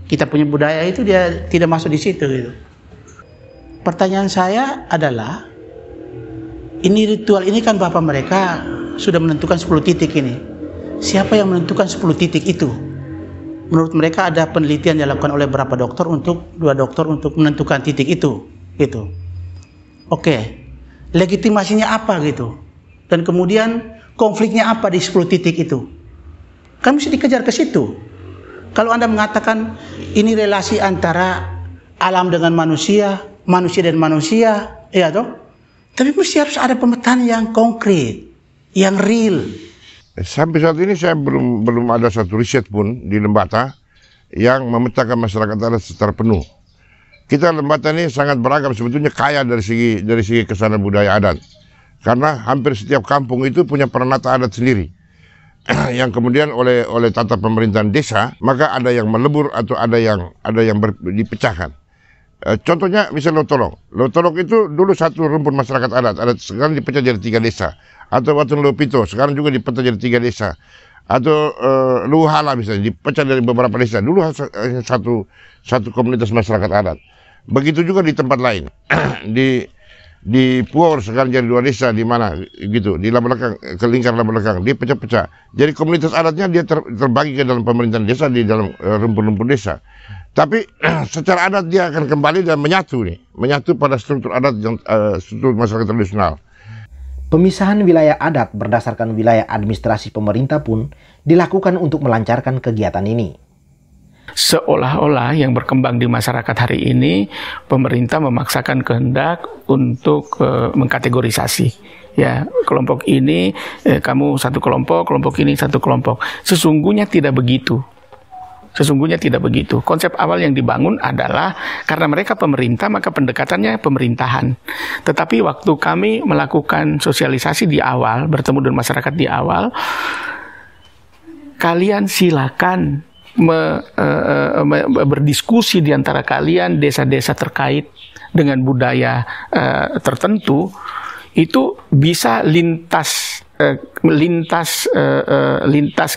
Kita punya budaya itu dia tidak masuk di situ gitu. Pertanyaan saya adalah, ini ritual ini kan bapak mereka sudah menentukan 10 titik ini. Siapa yang menentukan 10 titik itu? Menurut mereka ada penelitian yang dilakukan oleh beberapa dokter untuk 2 dokter untuk menentukan titik itu, gitu. Oke, legitimasinya apa gitu? Dan kemudian konfliknya apa di 10 titik itu? Kan mesti dikejar ke situ. Kalau Anda mengatakan ini relasi antara alam dengan manusia, manusia dan manusia, ya toh? Tapi mesti harus ada pemetaan yang konkret, yang real. Sampai saat ini saya belum ada satu riset pun di Lembata yang memetakan masyarakat adat secara penuh. Kita Lembata ini sangat beragam, sebetulnya kaya dari segi kesanan budaya adat. Karena hampir setiap kampung itu punya peranata adat sendiri. Yang kemudian oleh tata pemerintahan desa, maka ada yang melebur atau ada yang dipecahkan. Contohnya misalnya Lotolok. Lotolok itu dulu satu rumpun masyarakat adat, sekarang dipecah jadi 3 desa. Atau Watun Lopito, sekarang juga dipecah jadi 3 desa. Atau Luhala misalnya, dipecah dari beberapa desa. Dulu satu komunitas masyarakat adat. Begitu juga di tempat lain. Di Puor sekarang jadi 2 desa, di mana gitu, di Labelekang, ke lingkar Labelekang, dia pecah-pecah. Jadi komunitas adatnya dia terbagi ke dalam pemerintahan desa, di dalam rumpun-rumpun desa. Tapi secara adat dia akan kembali dan menyatu pada struktur adat yang struktur masyarakat tradisional. Pemisahan wilayah adat berdasarkan wilayah administrasi pemerintah pun dilakukan untuk melancarkan kegiatan ini. Seolah-olah yang berkembang di masyarakat hari ini, pemerintah memaksakan kehendak untuk mengkategorisasi. Ya, kelompok ini kamu satu kelompok ini satu kelompok. Sesungguhnya tidak begitu. Konsep awal yang dibangun adalah karena mereka pemerintah, maka pendekatannya pemerintahan. Tetapi waktu kami melakukan sosialisasi di awal, bertemu dengan masyarakat di awal, kalian silakan berdiskusi di antara kalian, desa-desa terkait dengan budaya tertentu, itu bisa lintas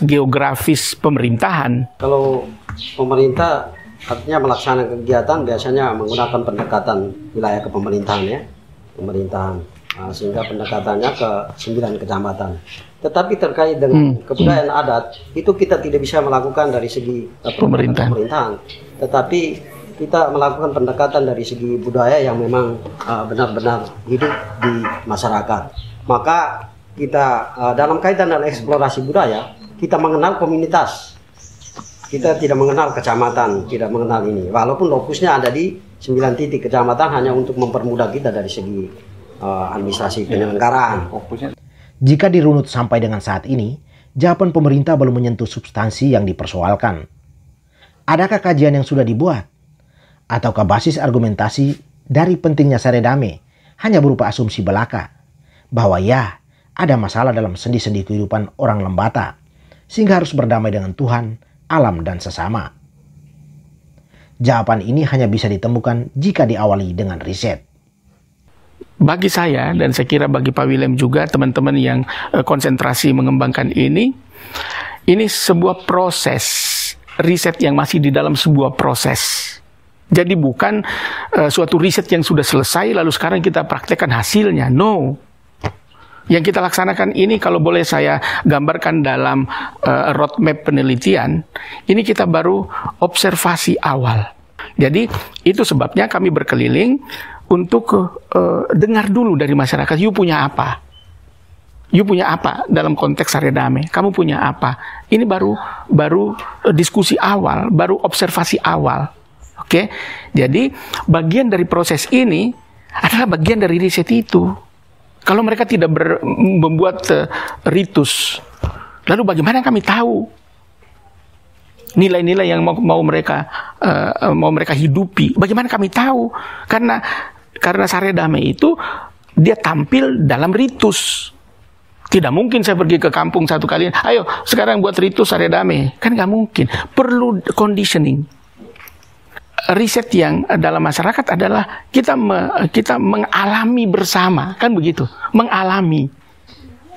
geografis pemerintahan. Kalau pemerintah artinya melaksanakan kegiatan biasanya menggunakan pendekatan wilayah kepemerintahan ya, sehingga pendekatannya ke 9 kecamatan. Tetapi terkait dengan kebudayaan adat, itu kita tidak bisa melakukan dari segi pemerintahan. Tetapi kita melakukan pendekatan dari segi budaya yang memang benar-benar hidup di masyarakat. Maka kita dalam kaitan dengan eksplorasi budaya, kita mengenal komunitas. Kita tidak mengenal kecamatan, tidak mengenal ini. Walaupun lokusnya ada di 9 titik kecamatan hanya untuk mempermudah kita dari segi administrasi penyelenggaraan. Jika dirunut sampai dengan saat ini, jawaban pemerintah belum menyentuh substansi yang dipersoalkan. Adakah kajian yang sudah dibuat? Ataukah basis argumentasi dari pentingnya saredame hanya berupa asumsi belaka? Bahwa ya, ada masalah dalam sendi-sendi kehidupan orang Lembata, sehingga harus berdamai dengan Tuhan, alam, dan sesama. Jawaban ini hanya bisa ditemukan jika diawali dengan riset. Bagi saya, dan saya kira bagi Pak William juga, teman-teman yang konsentrasi mengembangkan ini sebuah proses, riset yang masih di dalam sebuah proses. Jadi bukan suatu riset yang sudah selesai, lalu sekarang kita praktekkan hasilnya. No. Yang kita laksanakan ini, kalau boleh saya gambarkan dalam roadmap penelitian, ini kita baru observasi awal. Jadi itu sebabnya kami berkeliling untuk dengar dulu dari masyarakat, you punya apa? You punya apa dalam konteks saredame? Kamu punya apa? Ini baru diskusi awal, baru observasi awal. Oke? Jadi bagian dari proses ini adalah bagian dari riset itu. Kalau mereka tidak membuat ritus, lalu bagaimana kami tahu nilai-nilai yang mau mereka hidupi? Bagaimana kami tahu? Karena saredame itu dia tampil dalam ritus. Tidak mungkin saya pergi ke kampung satu kali, ayo sekarang buat ritus saredame. Kan nggak mungkin. Perlu conditioning. Riset yang dalam masyarakat adalah kita mengalami bersama, kan begitu? Mengalami.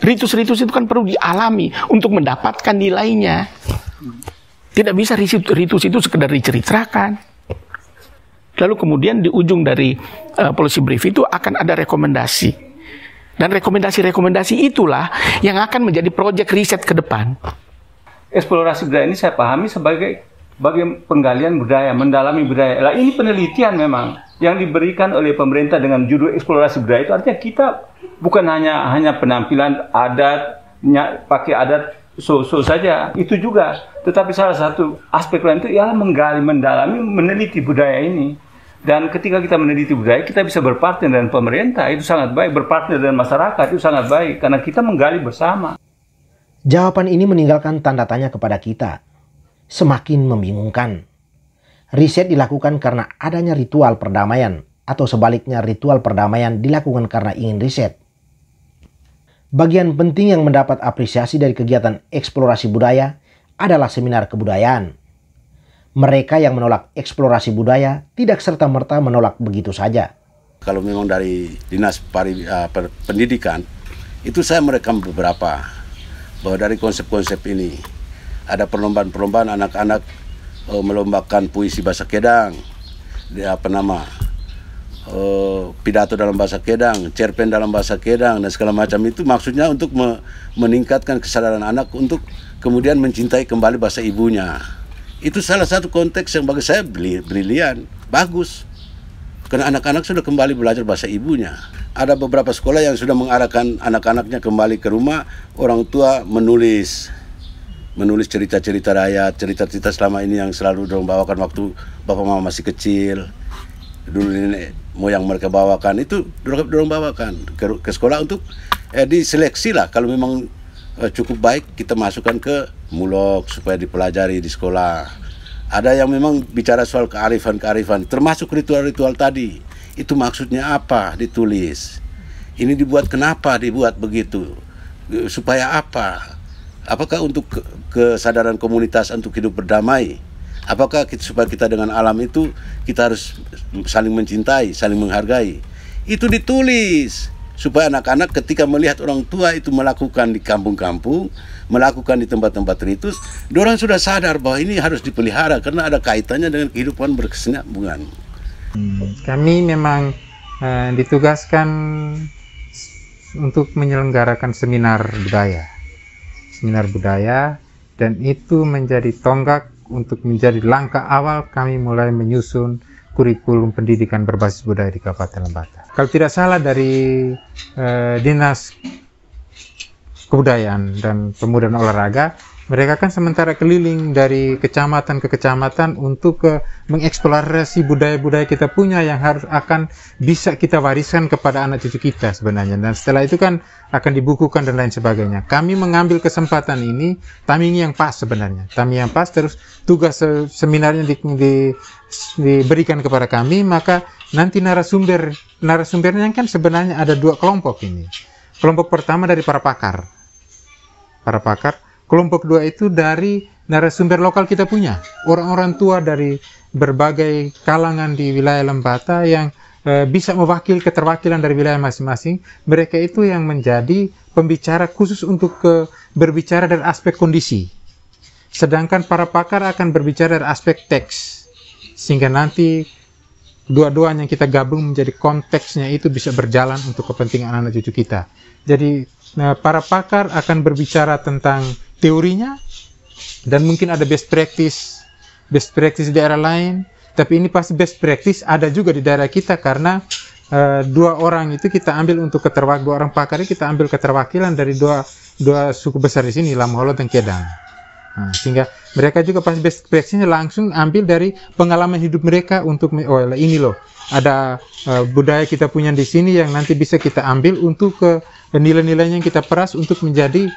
Ritus-ritus itu kan perlu dialami untuk mendapatkan nilainya. Tidak bisa ritus itu sekedar diceritakan. Lalu kemudian di ujung dari policy brief itu akan ada rekomendasi. Dan rekomendasi-rekomendasi itulah yang akan menjadi proyek riset ke depan. Eksplorasi budaya ini saya pahami sebagai penggalian budaya, mendalami budaya. Lah ini penelitian memang yang diberikan oleh pemerintah dengan judul eksplorasi budaya itu artinya kita bukan hanya penampilan adat, pakai adat, so saja, itu juga. Tetapi salah satu aspek lain itu ialah menggali, mendalami, meneliti budaya ini. Dan ketika kita meneliti budaya, kita bisa berpartner dengan pemerintah, itu sangat baik. Berpartner dengan masyarakat, itu sangat baik. Karena kita menggali bersama. Jawaban ini meninggalkan tanda tanya kepada kita. Semakin membingungkan. Riset dilakukan karena adanya ritual perdamaian, atau sebaliknya ritual perdamaian dilakukan karena ingin riset. Bagian penting yang mendapat apresiasi dari kegiatan eksplorasi budaya adalah seminar kebudayaan. Mereka yang menolak eksplorasi budaya tidak serta-merta menolak begitu saja. Kalau memang dari Dinas Pendidikan, itu saya merekam beberapa. Bahwa dari konsep-konsep ini, ada perlombaan-perlombaan anak-anak melombakan puisi bahasa Kedang, pidato dalam bahasa Kedang, cerpen dalam bahasa Kedang, dan segala macam itu maksudnya untuk meningkatkan kesadaran anak untuk kemudian mencintai kembali bahasa ibunya. Itu salah satu konteks yang bagi saya brilian, bagus. Karena anak-anak sudah kembali belajar bahasa ibunya. Ada beberapa sekolah yang sudah mengarahkan anak-anaknya kembali ke rumah, orang tua menulis cerita-cerita rakyat, cerita-cerita selama ini yang selalu dorong bawakan waktu bapak mama masih kecil. Dulu nenek moyang mereka bawakan, itu dorong bawakan ke sekolah untuk diseleksi lah. Kalau memang cukup baik, kita masukkan ke mulok supaya dipelajari di sekolah. Ada yang memang bicara soal kearifan, termasuk ritual-ritual tadi. Itu maksudnya apa ditulis? Ini dibuat kenapa dibuat begitu? Supaya apa? Apakah untuk kesadaran komunitas untuk hidup berdamai? Apakah supaya kita dengan alam itu kita harus saling mencintai, saling menghargai? Itu ditulis supaya anak-anak ketika melihat orang tua itu melakukan di kampung-kampung, melakukan di tempat-tempat ritus, orang sudah sadar bahwa ini harus dipelihara karena ada kaitannya dengan kehidupan berkesinambungan. Kami memang ditugaskan untuk menyelenggarakan seminar budaya, dan itu menjadi tonggak untuk menjadi langkah awal kami mulai menyusun kurikulum pendidikan berbasis budaya di Kabupaten Lembata. Kalau tidak salah dari Dinas Kebudayaan dan Pemuda dan Olahraga, mereka kan sementara keliling dari kecamatan ke kecamatan untuk mengeksplorasi budaya-budaya kita punya yang akan bisa kita wariskan kepada anak cucu kita sebenarnya. Dan setelah itu kan akan dibukukan dan lain sebagainya. Kami mengambil kesempatan ini, timing yang pas sebenarnya. Timing yang pas, terus tugas seminarnya diberikan kepada kami, maka nanti narasumbernya kan sebenarnya ada dua kelompok ini. Kelompok pertama dari para pakar. Kelompok kedua itu dari narasumber lokal kita punya. Orang-orang tua dari berbagai kalangan di wilayah Lembata yang bisa mewakili keterwakilan dari wilayah masing-masing. Mereka itu yang menjadi pembicara khusus untuk berbicara dari aspek kondisi. Sedangkan para pakar akan berbicara dari aspek teks. Sehingga nanti dua-duanya yang kita gabung menjadi konteksnya itu bisa berjalan untuk kepentingan anak cucu kita. Jadi para pakar akan berbicara tentang teorinya, dan mungkin ada best practice di daerah lain, tapi ini pasti best practice ada juga di daerah kita karena dua orang itu kita ambil untuk dua orang pakar ini kita ambil keterwakilan dari dua suku besar di sini, Lamholo dan Kedang. Nah, sehingga mereka juga pasti best practice-nya langsung ambil dari pengalaman hidup mereka untuk ini loh, ada budaya kita punya di sini yang nanti bisa kita ambil untuk nilai-nilainya yang kita peras untuk menjadi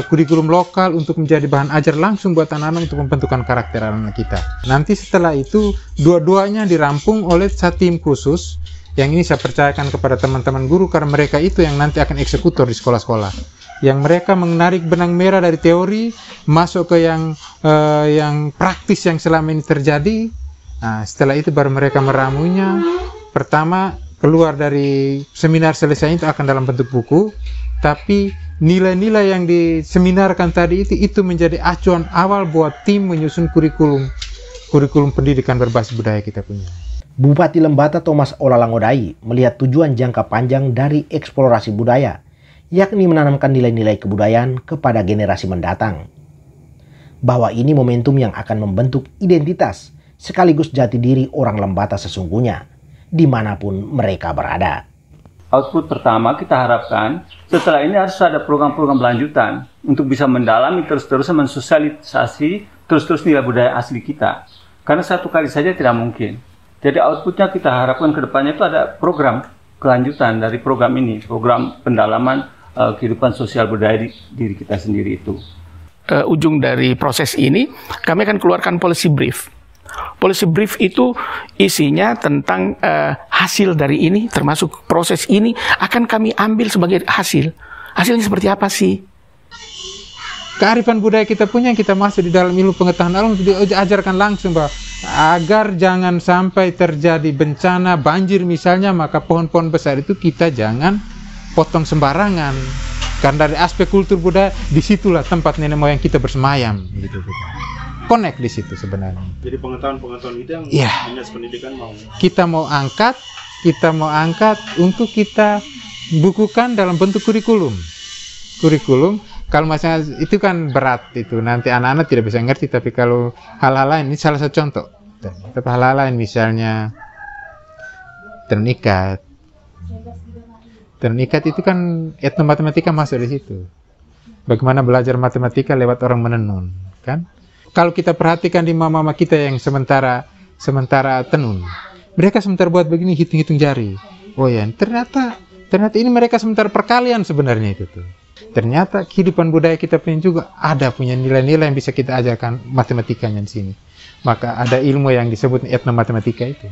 kurikulum lokal, untuk menjadi bahan ajar langsung buat anak-anak untuk membentukkan karakter anak kita. Nanti setelah itu dua-duanya dirampung oleh satu tim khusus yang ini saya percayakan kepada teman-teman guru karena mereka itu yang nanti akan eksekutor di sekolah-sekolah. Yang mereka menarik benang merah dari teori masuk ke yang praktis yang selama ini terjadi. Nah, setelah itu baru mereka meramunya. Pertama keluar dari seminar selesai itu akan dalam bentuk buku, tapi nilai-nilai yang diseminarkan tadi itu menjadi acuan awal buat tim menyusun kurikulum pendidikan berbasis budaya kita punya. Bupati Lembata Thomas Olalangodai melihat tujuan jangka panjang dari eksplorasi budaya, yakni menanamkan nilai-nilai kebudayaan kepada generasi mendatang. Bahwa ini momentum yang akan membentuk identitas sekaligus jati diri orang Lembata sesungguhnya, dimanapun mereka berada. output pertama kita harapkan setelah ini harus ada program-program lanjutan untuk bisa mendalami terus-terusan mensosialisasi terus-terus nilai budaya asli kita. Karena satu kali saja tidak mungkin. Jadi outputnya kita harapkan ke depannya itu ada program kelanjutan dari program ini, program pendalaman kehidupan sosial budaya di diri kita sendiri itu. Ujung dari proses ini, kami akan keluarkan policy brief. Policy brief itu isinya tentang hasil dari ini, termasuk proses ini akan kami ambil sebagai hasil. Hasilnya seperti apa sih? Kearifan budaya kita punya yang kita masuk di dalam ilmu pengetahuan alam diajarkan langsung bahwa agar jangan sampai terjadi bencana banjir misalnya, maka pohon-pohon besar itu kita jangan potong sembarangan. Karena dari aspek kultur budaya disitulah tempat nenek moyang kita bersemayam. Gitu. Connect di situ sebenarnya. Jadi pengetahuan-pengetahuan itu yang dinas pendidikan mau. Kita mau angkat untuk kita bukukan dalam bentuk kurikulum. Kalau misalnya itu kan berat itu, nanti anak-anak tidak bisa ngerti, tapi kalau hal-hal lain, ini salah satu contoh. Tapi hal-hal lain misalnya ternikat itu kan etnomatematika masuk di situ. Bagaimana belajar matematika lewat orang menenun, kan? Kalau kita perhatikan di mama-mama kita yang sementara tenun, mereka sementara buat begini hitung-hitung jari. Oh ya, ternyata ini mereka sementara perkalian sebenarnya itu tuh. Ternyata kehidupan budaya kita punya juga ada punya nilai-nilai yang bisa kita ajarkan matematikanya di sini. Maka ada ilmu yang disebut etnomatematika itu.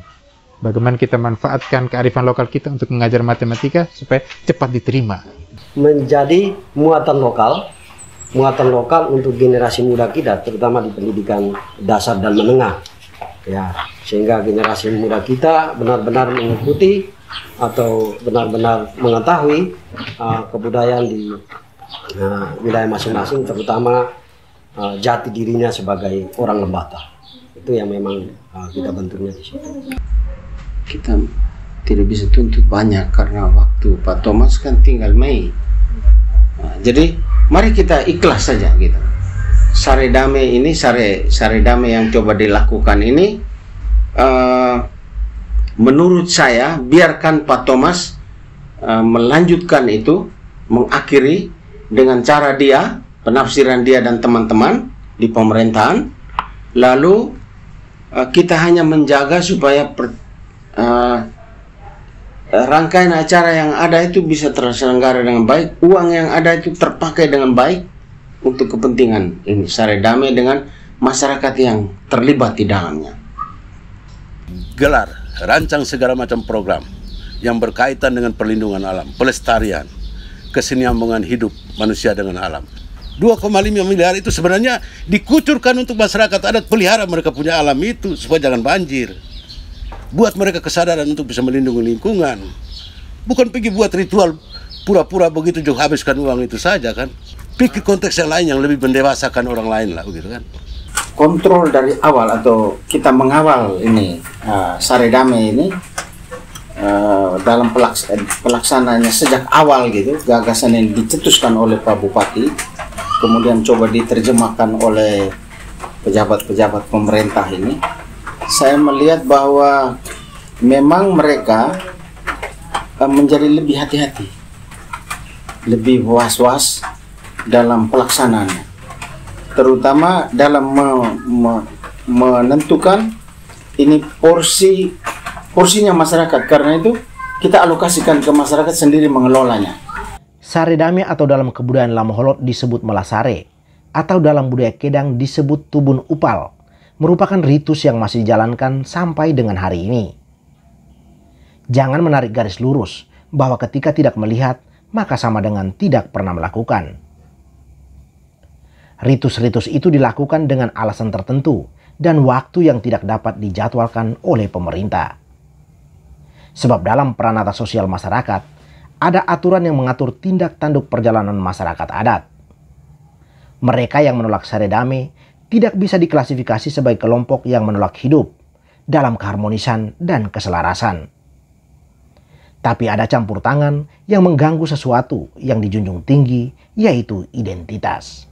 Bagaimana kita manfaatkan kearifan lokal kita untuk mengajar matematika supaya cepat diterima. Menjadi muatan lokal untuk generasi muda kita, terutama di pendidikan dasar dan menengah. Ya, sehingga generasi muda kita benar-benar mengikuti atau benar-benar mengetahui kebudayaan di wilayah masing-masing, terutama jati dirinya sebagai orang Lembata. Itu yang memang kita bentuknya di situ. Kita tidak bisa tuntut banyak karena waktu Pak Thomas kan tinggal Mei. Jadi mari kita ikhlas saja gitu. Sare Damai ini, sare damai yang coba dilakukan ini, menurut saya biarkan Pak Thomas melanjutkan itu, mengakhiri dengan cara dia, penafsiran dia dan teman-teman di pemerintahan. Lalu kita hanya menjaga supaya rangkaian acara yang ada itu bisa terselenggara dengan baik, uang yang ada itu terpakai dengan baik untuk kepentingan ini Sare Damai dengan masyarakat yang terlibat di dalamnya. Gelar, rancang segala macam program yang berkaitan dengan perlindungan alam, pelestarian, kesinambungan hidup manusia dengan alam. 2,5 miliar itu sebenarnya dikucurkan untuk masyarakat adat, pelihara mereka punya alam itu supaya jangan banjir. Buat mereka kesadaran untuk bisa melindungi lingkungan. Bukan pergi buat ritual pura-pura begitu juga habiskan uang itu saja kan. Pikir konteks yang lain yang lebih mendewasakan orang lain lah begitu kan. Kontrol dari awal atau kita mengawal ini Sare Damai ini dalam pelaksanaannya sejak awal gitu, gagasan yang dicetuskan oleh Pak Bupati, kemudian coba diterjemahkan oleh pejabat-pejabat pemerintah ini. Saya melihat bahwa memang mereka menjadi lebih hati-hati, lebih was-was dalam pelaksanaannya, terutama dalam menentukan ini porsinya masyarakat. Karena itu kita alokasikan ke masyarakat sendiri mengelolanya. Sare Damai atau dalam kebudayaan Lamoholot disebut Melasare, atau dalam budaya Kedang disebut Tubun Upal, merupakan ritus yang masih dijalankan sampai dengan hari ini. Jangan menarik garis lurus bahwa ketika tidak melihat, maka sama dengan tidak pernah melakukan. Ritus-ritus itu dilakukan dengan alasan tertentu dan waktu yang tidak dapat dijadwalkan oleh pemerintah. Sebab dalam peranata sosial masyarakat, ada aturan yang mengatur tindak tanduk perjalanan masyarakat adat. Mereka yang menolak Sare Damai tidak bisa diklasifikasi sebagai kelompok yang menolak hidup dalam keharmonisan dan keselarasan. Tapi ada campur tangan yang mengganggu sesuatu yang dijunjung tinggi, yaitu identitas.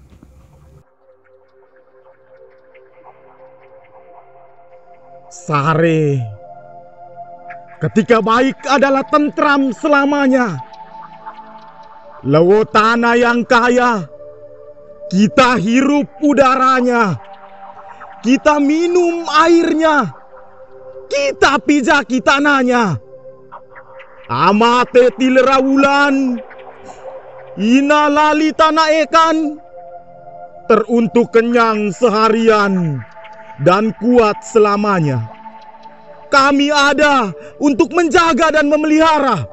Sare Ketika baik adalah tentram selamanya. Lewat tanah yang kaya, kita hirup udaranya, kita minum airnya, kita pijaki tanahnya. Amate tilera wulan, ina lali tanah ekan, teruntuk kenyang seharian dan kuat selamanya. Kami ada untuk menjaga dan memelihara.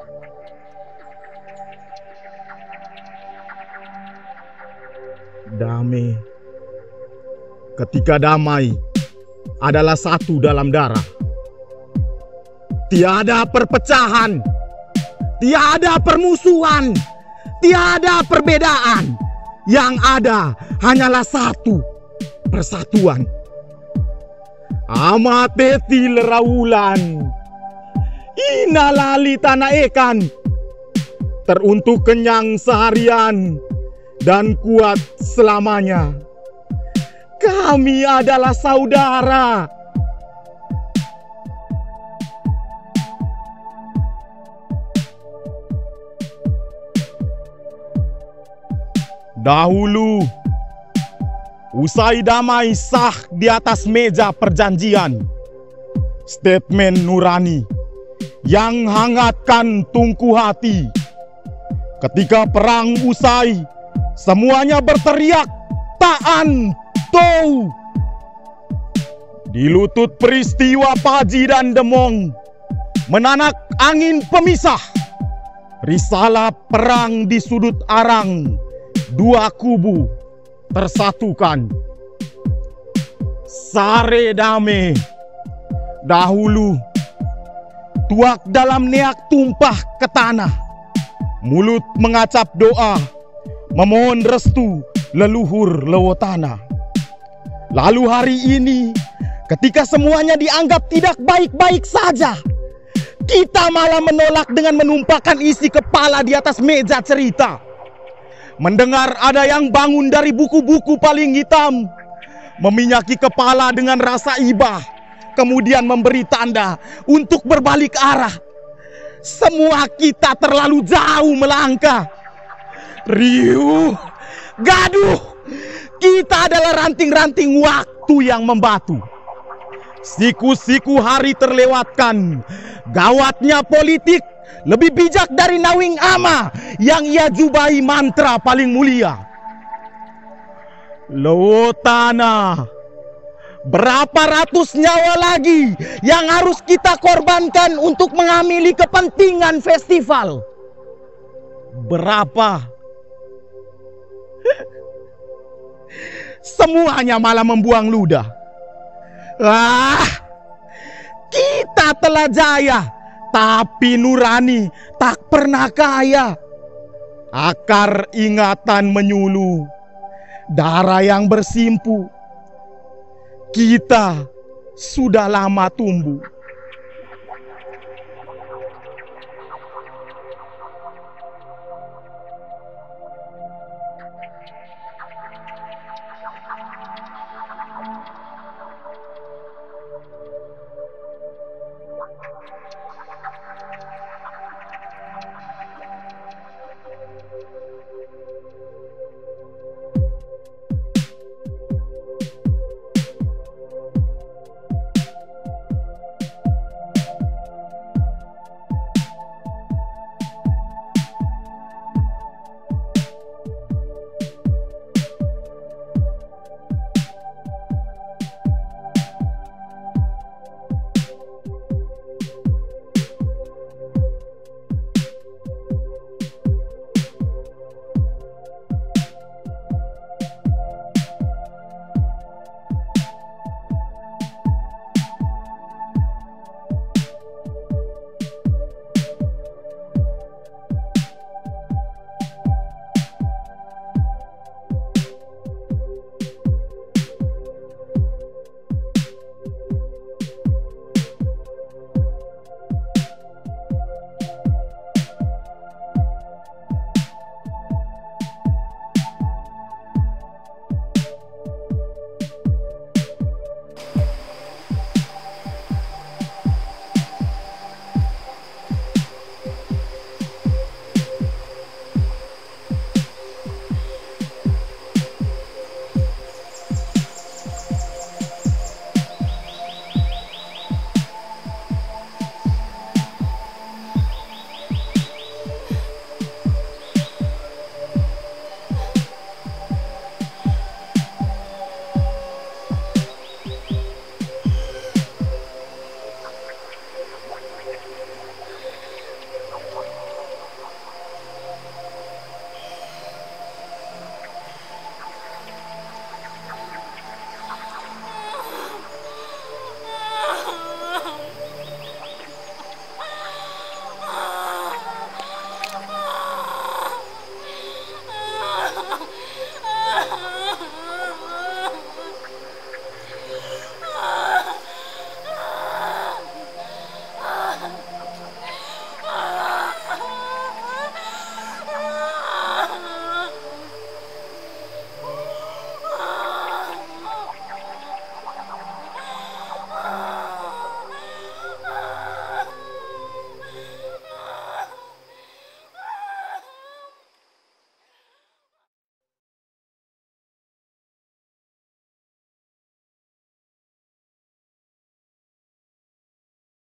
Damai. Ketika damai adalah satu dalam darah. Tiada perpecahan, tiada permusuhan, tiada perbedaan. Yang ada hanyalah satu persatuan. Amate tilera wulan, ina lali tanah ekan, teruntuk kenyang seharian dan kuat selamanya. Kami adalah saudara. Dahulu, usai damai sah di atas meja perjanjian, statement nurani yang hangatkan tungku hati. Ketika perang usai, semuanya berteriak ta'an tou. Di lutut peristiwa Paji dan Demong, menanak angin pemisah. Risalah perang di sudut arang, dua kubu tersatukan. Sare dame. Dahulu, tuak dalam niak tumpah ke tanah. Mulut mengacap doa, memohon restu leluhur lewotana. Lalu hari ini, ketika semuanya dianggap tidak baik-baik saja, kita malah menolak dengan menumpahkan isi kepala di atas meja cerita. Mendengar ada yang bangun dari buku-buku paling hitam, meminyaki kepala dengan rasa ibah, kemudian memberi tanda untuk berbalik arah. Semua kita terlalu jauh melangkah. Riuh, gaduh, kita adalah ranting-ranting waktu yang membatu. Siku-siku hari terlewatkan, gawatnya politik lebih bijak dari Nawing Ama yang ia jubahi mantra paling mulia. Lewotana, berapa ratus nyawa lagi yang harus kita korbankan untuk mengamili kepentingan festival? Berapa? Semuanya malah membuang ludah. Kita telah jaya, tapi nurani tak pernah kaya. Akar ingatan menyulu, darah yang bersimpu. Kita sudah lama tumbuh.